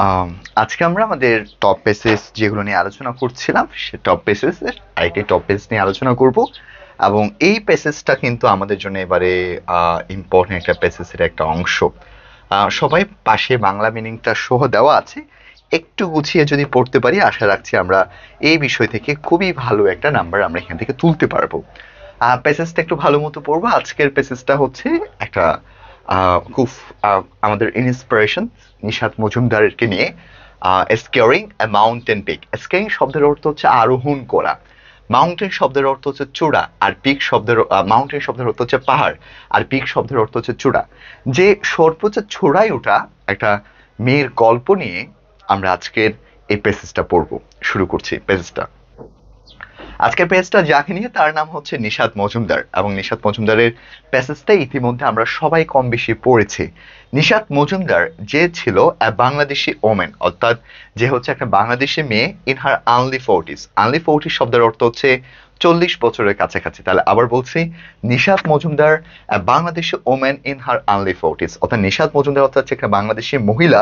আম, আজকে আমরা আমাদের টপ পেসেস যেগুলো নিয়ে আলোচনা করছিলাম সে টপ পেসেস এর আরেকটি টপ পেস নিয়ে আলোচনা করব। এবং এই পেসেসটা কিন্তু আমাদের জন্য এবারে ইম্পর্টেন্ট একটা পেসেসের একটা অংশ। সবাই পাশে বাংলা মিনিংটা সহ দেওয়া আছে, একটু গুছিয়ে যদি পড়তে পারি আশা রাখছি আমরা এই বিষয় থেকে খুবই ভালো একটা নাম্বার আমরা এখান থেকে তুলতে পারবো। প্যাসেজটা একটু ভালো মতো পড়বো। আজকের প্যাসেজটা হচ্ছে একটা খুব আমাদের ইন্সপিরেশন নিশাত মজুমদারকে নিয়ে। স্কেয়ারিং এ মাউন্টেন পিক। স্কেয়ারিং শব্দের অর্থ হচ্ছে আরোহণ করা, মাউন্টেন শব্দের অর্থ হচ্ছে চূড়া, আর পিক শব্দের মাউন্টেন শব্দের অর্থ হচ্ছে পাহাড়, আর পিক শব্দের অর্থ হচ্ছে চূড়া। যে সর্বোচ্চ চূড়ায় ওঠা একটা মেয়ের গল্প নিয়ে আমরা আজকের এই প্যাসেজটা পড়বো। শুরু করছি প্যাসেজটা। আজকের পেজটা যাকে নিয়ে তার নাম হচ্ছে নিশাত মজুমদার, এবং নিশাত মজুমদারের প্যাসেজটা ইতিমধ্যে আমরা সবাই কম বেশি পড়েছি। নিশাত মজুমদার যে ছিল বাংলাদেশি ওমেন, অর্থাৎ যে হচ্ছে একটা বাংলাদেশি মেয়ে in her early Fortis. Early Fortis শব্দের অর্থ হচ্ছে 40 বছরের কাছাকাছি। তাহলে আবার বলছি, Nishat Majumdar Bangladeshi women in her early Fortis, অর্থাৎ নিশাত মজুমদার অর্থাৎ একটা বাংলাদেশি মহিলা,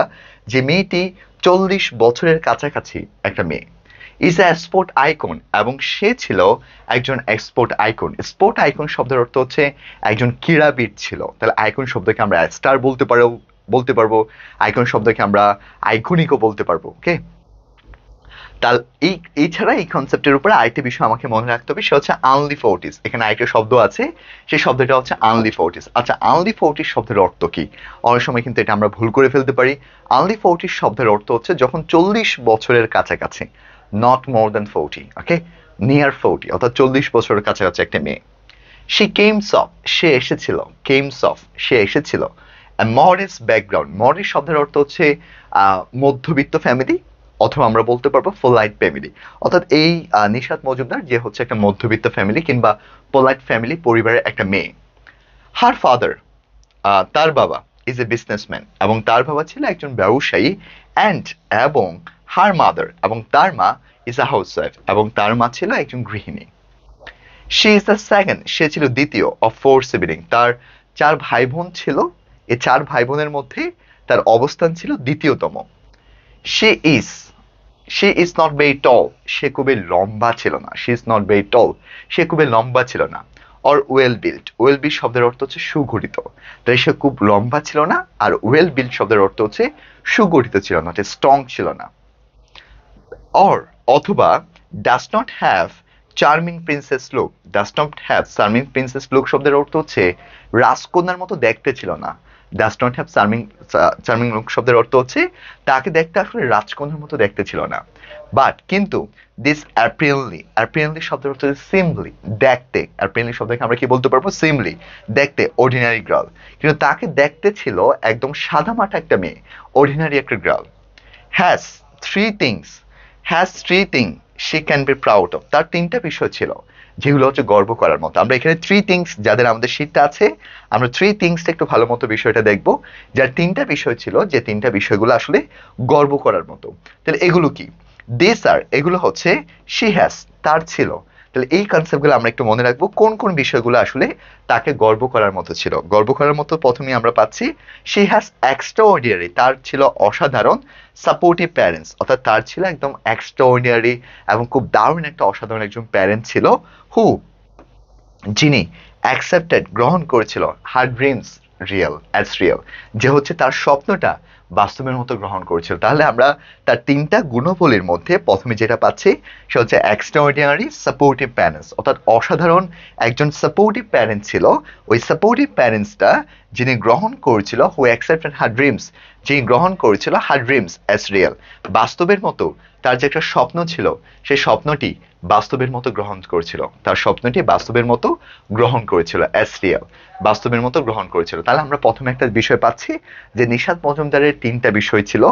যে মেয়েটি 40 বছরের কাছাকাছি একটা মেয়ে। ইজ এ স্পোর্ট আইকন, এবং সে ছিল একজন স্পোর্ট আইকন। স্পোর্ট আইকন শব্দের অর্থ হচ্ছে একজন ক্রীড়াবিদ ছিল। তাহলে আইকন শব্দকে আমরা স্টার বলতে পারবো, আইকন শব্দকে আমরা আইকনিকও বলতে পারবো। ওকে, তাহলে এছাড়া এই কনসেপ্টের উপরে আরেকটি বিষয় আমাকে মনে রাখতে হবে, সে হচ্ছে আনলি ফোর্টিস। এখানে আরেকটা শব্দ আছে, সেই শব্দটা হচ্ছে আনলি ফোর্টিস। আচ্ছা, আনলি ফোর্টিস শব্দের অর্থ কি? অনেক সময় কিন্তু এটা আমরা ভুল করে ফেলতে পারি। আনলি ফোর্টিস শব্দের অর্থ হচ্ছে যখন 40 বছরের কাছাকাছি, not more than 40, okay, near 40, অর্থাৎ 40 বছরের কাছাকাছি একটা মেয়ে। সে কেমস অফ, সে এসেছিল, কেমস অফ সে এসেছিল মডেস্ট ব্যাকগ্রাউন্ড। মডেস্ট শব্দের অর্থ হচ্ছে মধ্যবিত্ত ফ্যামিলি, অথবা আমরা বলতে পারবো পোলাইট ফ্যামিলি। অর্থাৎ এই নিশাত মজুমদার যে হচ্ছে একটা মধ্যবিত্ত ফ্যামিলি কিংবা পোলাইট ফ্যামিলি পরিবারের একটা মেয়ে। হার ফাদার, তার বাবা ইজ এ বিজনেসম্যান, এবং তার বাবা ছিল একজন ব্যবসায়ী। অ্যান্ড, এবং হার মাদার, এবং তার মা ইজ আ হাউস ওয়াইফ, এবং তার মা ছিল একজন গৃহিণী। শি ইজ দ্য সেকেন্ড, সে ছিল দ্বিতীয় অফ ফোর সিবলিং, তার 4 ভাই বোন ছিল। এই 4 ভাই বোনের মধ্যে তার অবস্থান ছিল দ্বিতীয়তম। She is, she is not very tall, সে খুবই লম্বা ছিল না। She is not very tall, সে খুবই লম্বা ছিল না। Or well built, well built শব্দের অর্থ হচ্ছে সুগঠিত। তাই সে খুব লম্বা ছিল না, আর ওয়েল বিল্ট শব্দের অর্থ হচ্ছে সুগঠিত ছিল না, স্ট্রং ছিল না। অর, অথবা, does not have charming princess look. Does not have charming princess look শব্দের অর্থ হচ্ছে রাজকন্যার মতো দেখতে ছিল না। Does not have charming, charming look শব্দের অর্থ হচ্ছে তাকে দেখতে আসলে রাজকন্যার মতো দেখতে ছিল না। বাট, কিন্তু, দিস অ্যাপিয়ারলি, অ্যাপিয়ারলি শব্দের অর্থ হচ্ছে সিমলি, দেখতে। অ্যাপিয়ারলি শব্দকে আমরা কি বলতে পারবো? সিমলি, দেখতে, অর্ডিনারি গার্ল। কিন্তু তাকে দেখতে ছিল একদম সাদামাটা একটা মেয়ে, অর্ডিনারি একটা girl. Has three things, has three thing she can be proud of. তার 3টা বিষয় ছিল যেগুলো হচ্ছে গর্ব করার মতো। আমরা এখানে থ্রি থিংস, যাদের আমাদের শীটটা আছে, আমরা থ্রি থিংসটা একটু ভালো মতো বিষয়টা দেখবো। যার 3টা বিষয় ছিল, যে 3টা বিষয়গুলো আসলে গর্ব করার মতো। তাহলে এগুলো কি? দিস আর, এগুলো হচ্ছে শি হ্যাজ, তার ছিল। তাহলে এই কনসেপ্টগুলো আমরা একটু মনে রাখবো, কোন কোন বিষয়গুলো আসলে তাকে গর্ব করার মতো ছিল। গর্ব করার মতো প্রথমেই আমরা পাচ্ছি শি হ্যাজ এক্সট্রাঅর্ডিনারি, তার ছিল অসাধারণ সাপোর্টিভ প্যারেন্টস, অর্থাৎ তার ছিল একদম এক্সট্রাঅর্ডিনারি এবং খুব দারুণ একটা অসাধারণ একজন প্যারেন্ট ছিল। হু, যিনি অ্যাকসেপ্টেড, গ্রহণ করেছিল, হার ড্রিমস রিয়েল অ্যাজ রিয়েল, যে হচ্ছে তার স্বপ্নটা বাস্তবের মতো গ্রহণ করেছিল। তাহলে আমরা তার 3টা গুণবলীর মধ্যে প্রথমে যেটা পাচ্ছি সে হচ্ছে এক্সট্রাঅর্ডিনারি সাপোর্টিভ প্যারেন্টস, অর্থাৎ অসাধারণ একজন সাপোর্টিভ প্যারেন্ট ছিল। ওই সাপোর্টিভ প্যারেন্টসটা যিনি গ্রহণ করেছিল, হু অ্যাকসেপ্টেড হার ড্রিমস, যিনি গ্রহণ করেছিল হার ড্রিমস অ্যাজ রিয়েল, বাস্তবের মতো। তার যে একটা স্বপ্ন ছিল, সেই স্বপ্নটি বাস্তবের মতো গ্রহণ করেছিল, তার স্বপ্নটি বাস্তবের মতো গ্রহণ করেছিল, অ্যাজ রিয়েল, বাস্তবের মতো গ্রহণ করেছিল। তাহলে আমরা প্রথমে একটা বিষয় পাচ্ছি যে নিশাত মজুমদারের 3টা বিষয় ছিল।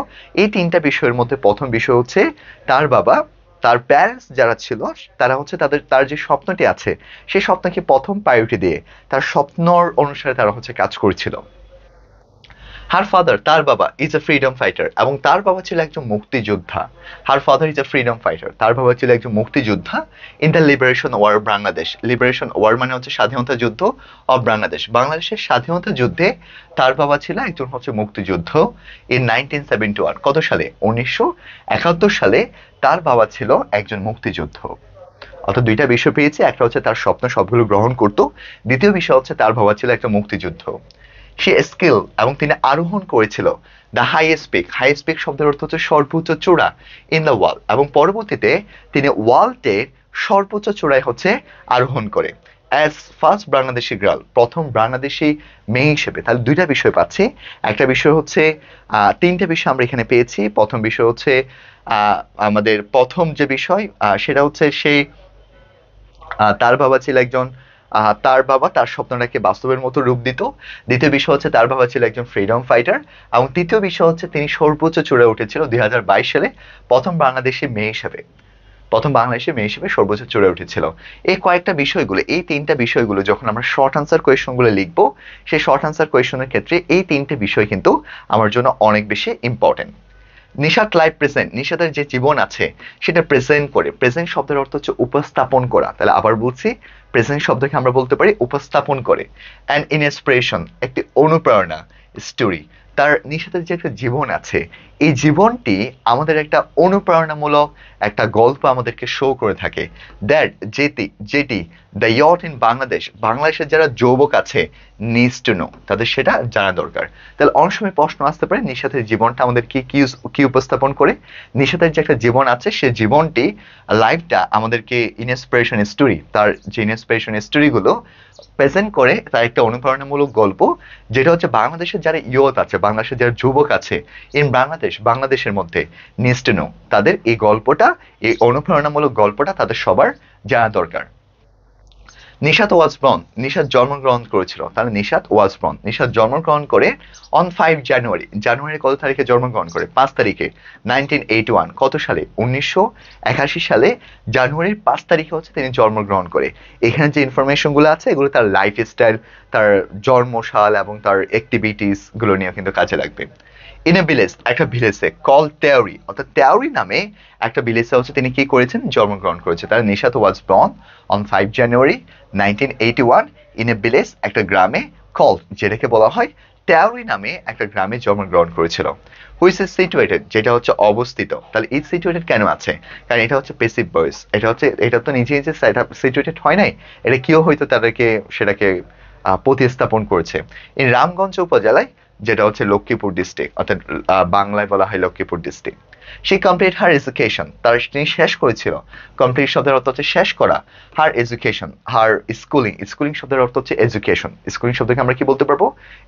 এই 3টা বিষয়ের মধ্যে প্রথম বিষয় হচ্ছে তার বাবা, তার প্যারেন্টস যারা ছিল, তারা হচ্ছে তার যে স্বপ্নটি আছে সেই স্বপ্নকে প্রথম প্রায়োরিটি দিয়ে তার স্বপ্নর অনুসারে তারা হচ্ছে কাজ করেছিল। হার ফাদার, তার বাবা ইজ এ ফ্রিডম ফাইটার, এবং তার বাবা ছিল একজন মুক্তিযোদ্ধা। Her father is a freedom fighter, তার বাবা ছিল একজন মুক্তিযোদ্ধা in the liberation war Bangladesh. Liberation war মানে হচ্ছে স্বাধীনতা যুদ্ধ অফ বাংলাদেশ, বাংলাদেশের স্বাধীনতা যুদ্ধে তার বাবা ছিল একজন হচ্ছে মুক্তিযুদ্ধ ইন 1971। কত সালে? 1971 সালে তার বাবা ছিল একজন মুক্তিযুদ্ধ। অর্থাৎ দুইটা বিষয় পেয়েছি, একটা হচ্ছে তার স্বপ্ন সবগুলো গ্রহণ করতো, দ্বিতীয় বিষয় হচ্ছে তার বাবা ছিল একটা মুক্তিযুদ্ধ। সে স্কিল, এবং তিনি আরোহণ করেছিল the highest peak. Highest peak শব্দের অর্থ হচ্ছে সর্বোচ্চ চূড়া ইন দ্য ওয়াল, এবং পরবর্তীতে তিনি ওয়ার্ল্ডের সর্বোচ্চ চূড়ায় হচ্ছে আরোহণ করে অ্যাজ ফার্স্ট বাংলাদেশি গার্ল, প্রথম বাংলাদেশি মেয়ে হিসেবে। তাহলে দুইটা বিষয় পাচ্ছি। একটা বিষয় হচ্ছে তিনটা বিষয় আমরা এখানে পেয়েছি। প্রথম বিষয় হচ্ছে আমাদের প্রথম যে বিষয় সেটা হচ্ছে সে তার বাবা ছিল একজন তার বাবা তার স্বপ্নটাকে বাস্তবের মতো রূপ দিত। দ্বিতীয় বিষয় হচ্ছে তার বাবা ছিল একজন ফ্রিডম ফাইটার, এবং তৃতীয় বিষয় হচ্ছে তিনি সর্বোচ্চ চূড়ায় উঠেছিল 2022 সালে প্রথম বাংলাদেশি মেয়ে হিসেবে। প্রথম বাংলাদেশি মেয়ে হিসেবে সর্বোচ্চ চূড়ায় উঠেছিল। এই কয়েকটা বিষয়গুলো, এই তিনটা বিষয়গুলো যখন আমরা শর্ট আনসার কোয়েশনগুলো লিখবো, সেই শর্ট আনসার কোয়েশনের ক্ষেত্রে এই তিনটে বিষয় কিন্তু আমার জন্য অনেক বেশি ইম্পর্টেন্ট। নিশাত লাইফ প্রেজেন্ট, নিশাতের যে জীবন আছে সেটা প্রেজেন্ট করে। প্রেজেন্ট শব্দের অর্থ হচ্ছে উপস্থাপন করা। তাহলে আবার বলছি, প্রেজেন্ট শব্দকে আমরা বলতে পারি উপস্থাপন করে। অ্যান্ড ইনস্পিরেশন, একটি অনুপ্রেরণা। স্টোরি, তার নিশাতের যে একটা জীবন আছে, এই জীবনটি আমাদের একটা অনুপ্রেরণামূলক একটা গল্প আমাদেরকে শো করে থাকে। দ্যাট যেটি দ্য ইয়ট ইন বাংলাদেশ, বাংলাদেশের যারা যুবক আছে নিডস টু নো, তাদের সেটা জানা দরকার। তাহলে অনেক সময় প্রশ্ন আসতে পারে নিশাতের জীবনটা আমাদের কি উপস্থাপন করে। নিশাতের যে একটা জীবন আছে, সে জীবনটি লাইফটা আমাদেরকে ইন্সপিরেশন স্টোরি, তার যে ইন্সপিরেশন স্টোরিগুলো প্রেজেন্ট করে, তার একটা অনুপ্রেরণামূলক গল্প, যেটা হচ্ছে বাংলাদেশের যারা ইয়ত আছে, বাংলাদেশের যারা যুবক আছে ইন বাংলাদেশ, বাংলাদেশের মধ্যে নিডস টু নো, তাদের এই গল্পটা, এই অনুপ্রেরণামূলক গল্পটা তাদের সবার জানা দরকার। নিশাত ওয়াজ বর্ন, নিশাত জন্মগ্রহণ করেছিল। তাহলে নিশাত ওয়াজ বর্ন, নিশাত জন্মগ্রহণ করে অন 5 জানুয়ারি, জানুয়ারি কত তারিখে জন্মগ্রহণ করে? 5 তারিখে 1981। কত সালে? 1981 সালে জানুয়ারির 5 তারিখে হচ্ছে তিনি জন্মগ্রহণ করে। এখানে যে ইনফরমেশনগুলো আছে এগুলো তার লাইফস্টাইল, তার জন্মসাল এবং তার অ্যাক্টিভিটিস গুলো নিয়ে কিন্তু কাজে লাগবে। ইন এ ভিলেজ, একটা ভিলেজে কল তেওরি, অর্থাৎ তেওরি নামে একটা ভিলেজে হচ্ছে তিনি কি করেছেন? জন্মগ্রহণ করেছে। তার Nishat was born on 5 January 1981 in a village, একটা গ্রামে, কল যেটাকে বলা হয় তেওরি নামে একটা গ্রামে জন্মগ্রহণ করেছিল। হুইচ ইজ সিচুয়েটেড, যেটা হচ্ছে অবস্থিত। তাহলে ইজ সিচুয়েটেড কেন আছে? কারণ এটা হচ্ছে প্যাসিভ ভয়েস, এটা তো নিজে নিজে সিচুয়েটেড হয় নাই, এটা কেউ হয়তো তাদেরকে সেটাকে প্রতিস্থাপন করেছে। এই রামগঞ্জ উপজেলায়, যেটা হচ্ছে লক্ষ্মীপুর ডিস্ট্রিক্ট, অর্থাৎ বাংলায় বলা হয় লক্ষ্মীপুর ডিস্ট্রিক্ট। সে কমপ্লিট হার এডুকেশন, তার তিনি শেষ করেছিল। কমপ্লিট শব্দের অর্থ হচ্ছে শেষ করা। হার এডুকেশন, হার স্কুলিং, স্কুলিং শব্দের অর্থ হচ্ছে এডুকেশন। স্কুলিং শব্দকে আমরা কি বলতে পারবো?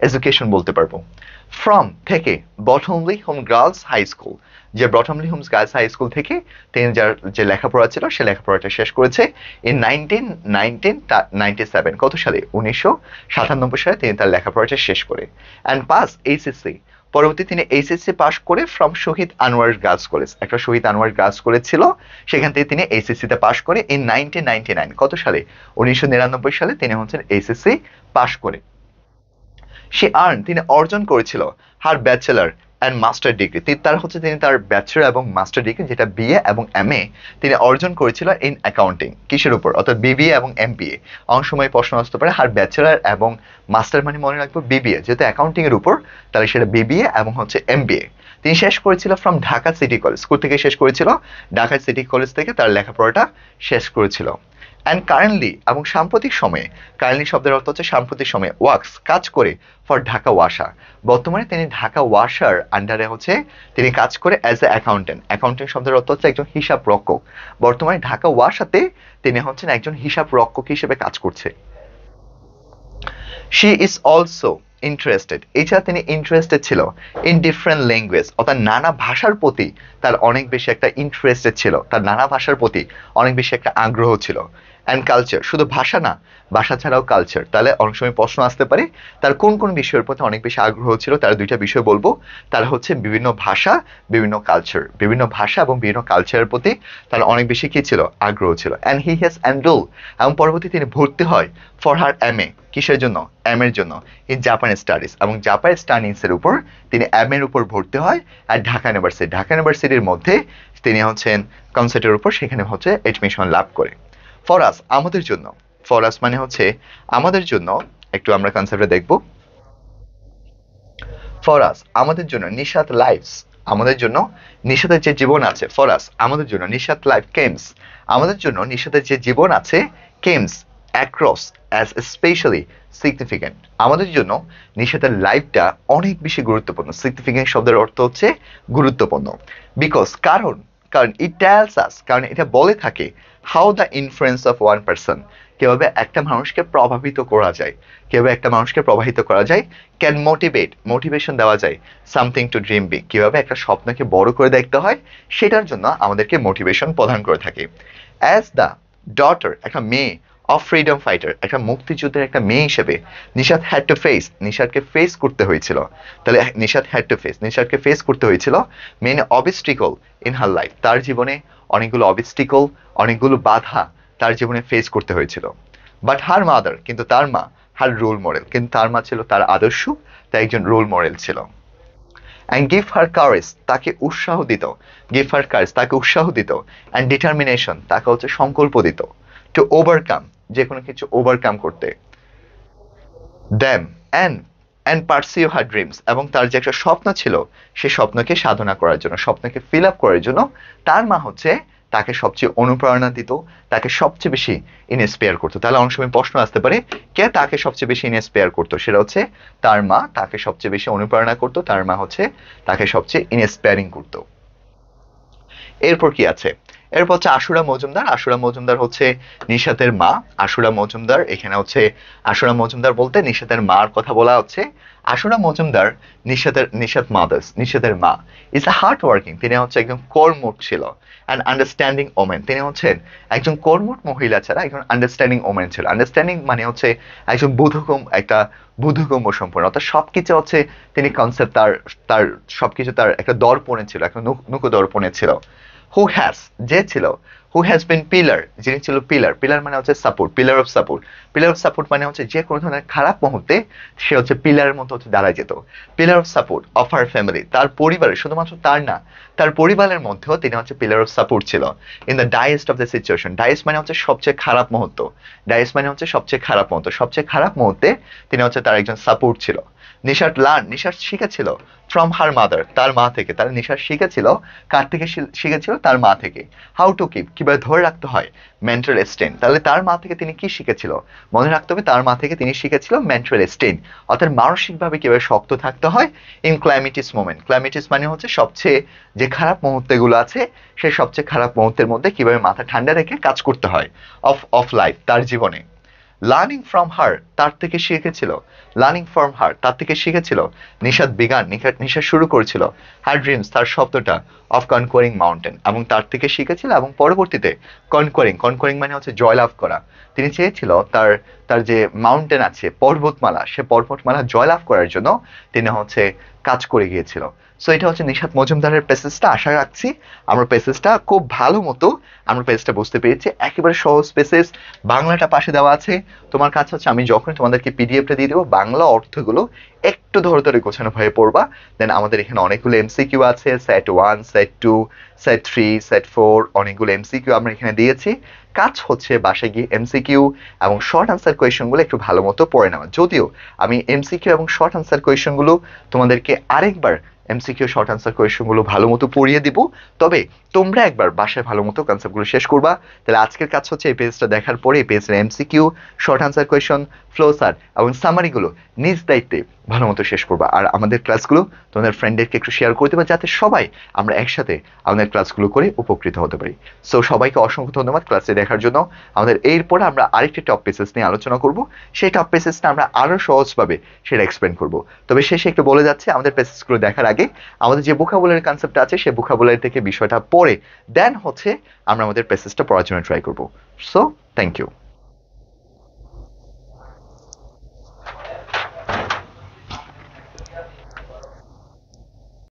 এডুকেশন বলতে পারবো। ফ্রম, থেকে, Bottomley home girls high school, যে Bottomley homes girls high school থেকে তিনি যার যে লেখাপড়া ছিল সে লেখাপড়াটা শেষ করেছে ইন 1997। কত সালে? 1997 সালে তিনি তার লেখাপড়াটা শেষ করে। অ্যান্ড পাস এইচএসসি, পরবর্তী তিনি এইচএসসি পাস করে from Shahid Anwar girls college, একটা শহীদ আনোয়ার গার্লস কলেজ ছিল, সেখান থেকে তিনি এইচএসসি তে পাস করে ইন 1999। কত সালে? 1999 সালে তিনি হচ্ছেন এইচএসসি পাস করে। সে আর্ন, তিনি অর্জন করেছিল হার ব্যাচেলার অ্যান্ড মাস্টার ডিগ্রি, তিনি তার ব্যাচেলার এবং মাস্টার ডিগ্রি, যেটা বিএ এবং এমএ তিনি অর্জন করেছিল ইন অ্যাকাউন্টিং। কিসের উপর? অর্থাৎ বিবিএ এবং এমবিএ। অনেক সময় প্রশ্ন আসতে পারে হার ব্যাচেলার এবং মাস্টার মানে মনে রাখবো বিবিএ, যেহেতু অ্যাকাউন্টিং এর উপর, তাহলে সেটা বিবিএ এবং হচ্ছে এমবিএ। তিনি শেষ করেছিল from Dhaka city college, school থেকে শেষ করেছিল, ঢাকা সিটি কলেজ থেকে তার লেখাপড়াটা শেষ করেছিল। অ্যান্ড কারেন্টলি, এবং সাম্প্রতিক সময়ে, কারেন্টলি শব্দের অর্থ হচ্ছে সাম্প্রতিক সময়ে, ওয়ার্কস কাজ করে ফর ঢাকা ওয়াসা, বর্তমানে তিনি ঢাকা ওয়াসার আন্ডারে হচ্ছে তিনি কাজ করে অ্যাজ এ অ্যাকাউন্টেন্ট। অ্যাকাউন্টেন্ট শব্দের অর্থ হচ্ছে একজন হিসাব রক্ষক। বর্তমানে ঢাকা ওয়াসাতে তিনি হচ্ছেন একজন হিসাব রক্ষক হিসেবে কাজ করছে। শি ইজ অলসো ইন্টারেস্টেড, এছাড়া তিনি ইন্টারেস্টেড ছিল ইন ডিফারেন্ট ল্যাঙ্গুয়েজ, অর্থাৎ নানা ভাষার প্রতি তার অনেক বেশি একটা ইন্টারেস্টেড ছিল, তার নানা ভাষার প্রতি অনেক বেশি একটা আগ্রহ ছিল। অ্যান্ড কালচার, শুধু ভাষা না, ভাষা ছাড়াও কালচার। তাহলে অনেক সময় প্রশ্ন আসতে পারে তার কোন কোন বিষয়ের প্রতি অনেক বেশি আগ্রহ ছিল। তার দুইটা বিষয় বলবো, তার হচ্ছে বিভিন্ন ভাষা, বিভিন্ন কালচার, বিভিন্ন ভাষা এবং বিভিন্ন কালচারের প্রতি তার অনেক বেশি কি ছিল, আগ্রহ ছিল। অ্যান্ড হি হ্যাজ এনরোল, এবং পরবর্তী তিনি ভর্তি হয় ফর হার এম এ, কিসের জন্য, এম এর জন্য, ইন জাপান স্টাডিজ, এবং জাপান স্টাডিজ এর উপর তিনি এম এর উপর ভর্তি হয় আর ঢাকা ইউনিভার্সিটি, ঢাকা ইউনিভার্সিটির মধ্যে তিনি হচ্ছেন কনসেপ্টের উপর সেখানে হচ্ছে এডমিশন লাভ করে। ফরাস, আমাদের জন্য, ফরাস মানে হচ্ছে আমাদের জন্য, একটু আমরা কনসেপ্টে দেখব। ফরাস আমাদের জন্য, নিশাত লাইফস, আমাদের জন্য নিশাতের যে জীবন আছে, ফরাস আমাদের জন্য নিশাত লাইফ কেমস, আমাদের জন্য নিশাতের যে জীবন আছে, কেমস অ্যাক্রস অ্যাজ স্পেশালি সিগনিফিক্যান্ট, আমাদের জন্য নিশাতের লাইফটা অনেক বেশি গুরুত্বপূর্ণ। সিগনিফিক্যান্ট শব্দের অর্থ হচ্ছে গুরুত্বপূর্ণ। বিকজ, কারণ, কারণ ইট টেলস আস, কারণ এটা বলে থাকে how the influence of one person, কিভাবে একটা মানুষকে প্রভাবিত করা যায়, কিভাবে একটা মানুষকে প্রভাবিত করা যায়, ক্যান মোটিভেট, মোটিভেশন দেওয়া যায়, সামথিং টু ড্রিম বিগ, কিভাবে একটা স্বপ্নকে বড় করে দেখতে হয় সেটার জন্য আমাদেরকে মোটিভেশন প্রদান করে থাকে। অ্যাজ দ্য ডটার, একটা মেয়ে অফ ফ্রিডম ফাইটার, একটা মুক্তিযুদ্ধের একটা মেয়ে হিসেবে নিশাত হ্যাড টু ফেস, নিশাতকে ফেস করতে হয়েছিল। তাহলে নিশাত হ্যাড টু ফেস, নিশাতকে ফেস করতে হয়েছিল main obstacle in her life, তার জীবনে অনেকগুলো অবস্টিকল, অনেকগুলো বাধা তার জীবনে ফেস করতে হয়েছিল। বাট হার মাদার, কিন্তু তার মা, হার রোল মডেল, কিন্তু তার মা ছিল তার আদর্শ, তার একজন রোল মডেল ছিল। অ্যান্ড গিভ হার কারেজ, তাকে উৎসাহ দিত, গিভ হার কারেজ, তাকে উৎসাহ দিত, অ্যান্ড ডিটারমিনেশন, তাকে হচ্ছে সংকল্প দিত, টু ওভারকাম, যে কোনো কিছু ওভারকাম করতে, them and and pursue her dreams, এবং তার যে একটা স্বপ্ন ছিল সেই স্বপ্নকে সাধনা করার জন্য, স্বপ্নকে ফিল আপ করার জন্য তার মা হচ্ছে তাকে সবচেয়ে অনুপ্রেরণা দিত, তাকে সবচেয়ে বেশি ইন্সপায়ার করতো। তাহলে অনেক সময় প্রশ্ন আসতে পারে কে তাকে সবচেয়ে বেশি ইন্সপায়ার করতো, সেটা হচ্ছে তার মা তাকে সবচেয়ে বেশি অনুপ্রেরণা করতো, তার মা হচ্ছে তাকে সবচেয়ে ইন্সপায়ারিং করতো। এরপর কি আছে, এরপর হচ্ছে আশুরা মজুমদার। আশুরা মজুমদার হচ্ছে নিশাতের মা। আশুরা মজুমদার, এখানে হচ্ছে আশুরা মজুমদার বলতে নিশাতের মার কথা বলা হচ্ছে। আশুরা মজুমদার নিশাত মাদার্স, নিশাতের মা, ইজ আ হার্ড ওয়ার্কিং, তিনি হচ্ছে একজন কর্মঠ ছিল, অ্যান্ড আন্ডারস্ট্যান্ডিং ওমেন, তিনি হচ্ছেন একজন কর্মঠ মহিলা ছাড়া একজন আন্ডারস্ট্যান্ডিং ওমেন ছিল। আন্ডারস্ট্যান্ডিং মানে হচ্ছে একজন বোধগম্য, একটা বোধগম্য সম্পন্ন, অর্থাৎ সবকিছু হচ্ছে তিনি কনসেপ্ট, তার তার সবকিছু তার একটা দর্পণে ছিল, একটা নুকো দর্পণে ছিল। হু হ্যাজ, যে ছিল, হু হ্যাজ বিন পিলার, যিনি ছিল পিলার, পিলার মানে হচ্ছে support, pillar of support, pillar of support মানে হচ্ছে যে কোনো ধরনের খারাপ মুহূর্তে সে হচ্ছে পিলারের মতো হচ্ছে দাঁড়ায় যেত। Pillar of support of her family, তার পরিবারের, শুধুমাত্র তার না, তার পরিবারের মধ্যেও তিনি হচ্ছে পিলার অফ সাপোর্ট ছিল। In the direst of the situation, direst মানে হচ্ছে সবচেয়ে খারাপ মুহূর্ত, ডাইয়েস্ট মানে হচ্ছে সবচেয়ে খারাপ মুহূর্ত, সবচেয়ে খারাপ মুহূর্তে তিনি হচ্ছে তার একজন সাপোর্ট ছিল। নিশাত লার্ন, নিশাত শিখেছিল ফ্রম হার মাদার, তার মা থেকে। তার নিশাত শিখেছিল কার থেকে, শিখেছিল তার মা থেকে। হাউ টু কিপ, কিভাবে ধরে রাখতে হয় মেন্টাল স্টেন, তাহলে তার মা থেকে তিনি কি শিখেছিল, মনে রাখতে হবে তার মা থেকে তিনি শিখেছিল মেন্টাল স্টেন, অর্থাৎ মানসিকভাবে কিভাবে শক্ত থাকতে হয় ইন ক্লাইমেটিস মোমেন্ট। ক্লাইমেটিস মানে হচ্ছে সবচেয়ে যে খারাপ মুহূর্তগুলো আছে সেই সবচেয়ে খারাপ মুহূর্তের মধ্যে কিভাবে মাথা ঠান্ডা রেখে কাজ করতে হয় অফ অফ লাইফ, তার জীবনে। লার্নিং ফ্রম হার, তার থেকে শিখেছিল, লার্নিং ফ্রম হার, তার থেকে শিখেছিল। নিশাত বিগান, নিশাত শুরু করেছিল হার ড্রিমস, তার স্বপ্নটা অফ কনকোয়ারিং মাউন্টেন, এবং তার থেকে শিখেছিল এবং পরবর্তীতে কনকোয়ারিং, কনকোয়ারিং মানে হচ্ছে জয়লাভ করা। তিনি চেয়েছিল তার তার যে মাউন্টেন আছে, পর্বতমালা, সে পর্বতমালা জয়লাভ করার জন্য তিনি হচ্ছে কাজ করে গিয়েছিল। সো এটা হচ্ছে নিশাত মজুমদারের প্যাসেজটা। আশা রাখছি আমরা প্যাসেজটা খুব ভালো মতো আমরা প্যাসেজটা বুঝতে পেরেছি। একেবারে সহজ প্যাসেজ, বাংলাটা পাশে দেওয়া আছে। তোমার কাছে হচ্ছে আমি যখন তোমাদেরকে পিডিএফটা দিয়ে দেবো, বাংলা অর্থগুলো একটু ধরে ধরে গোছানো ভাবে পড়বা। দেন আমাদের এখানে অনেকগুলো এমসিকিউ আছে, সেট 1, সেট 2, সেট 3, সেট 4, অনেকগুলো এমসিকিউ আমরা এখানে দিয়েছি। কাজ হচ্ছে বাসায় গিয়ে এমসিকিউ এবং শর্ট আনসার কোয়েশনগুলো একটু ভালো মতো পড়ে নেওয়া। যদিও আমি এমসিকিউ এবং শর্ট আনসার কোয়েশনগুলো তোমাদেরকে আরেকবার এমসিকিউ শর্ট আনসার কোয়েশনগুলো ভালো মতো পড়িয়ে দিব, তবে তোমরা একবার বাসায় ভালো মতো কনসেপ্টগুলো শেষ করবা। তাহলে আজকের কাজ হচ্ছে এই পেজটা দেখার পরে এই পেজের MCQ, short answer question, flowchart এবং সামারিগুলো নিজ দায়িত্বে ভালো মতো শেষ করবা। আর আমাদের ক্লাসগুলো তোমাদের ফ্রেন্ডদেরকে একটু শেয়ার করে দেবা, যাতে সবাই আমরা একসাথে আমাদের ক্লাসগুলো করে উপকৃত হতে পারি। সো সবাইকে অসংখ্য ধন্যবাদ ক্লাসে দেখার জন্য। আমাদের এরপরে আমরা আরেকটি টপ পেসেস নিয়ে আলোচনা করব। সেই টপ পেসেসটা আমরা আরো সহজভাবে সেটা এক্সপ্লেন করব। তবে শেষে একটু বলে যাচ্ছে, আমাদের পেসেসগুলো দেখার আগে আমাদের যে ভোকাবুলারি কনসেপ্ট আছে সেই ভোকাবুলারি থেকে বিষয়টা পড়ে দেন হচ্ছে আমরা আমাদের পেসেসটা পড়ার জন্য ট্রাই করব। So thank you.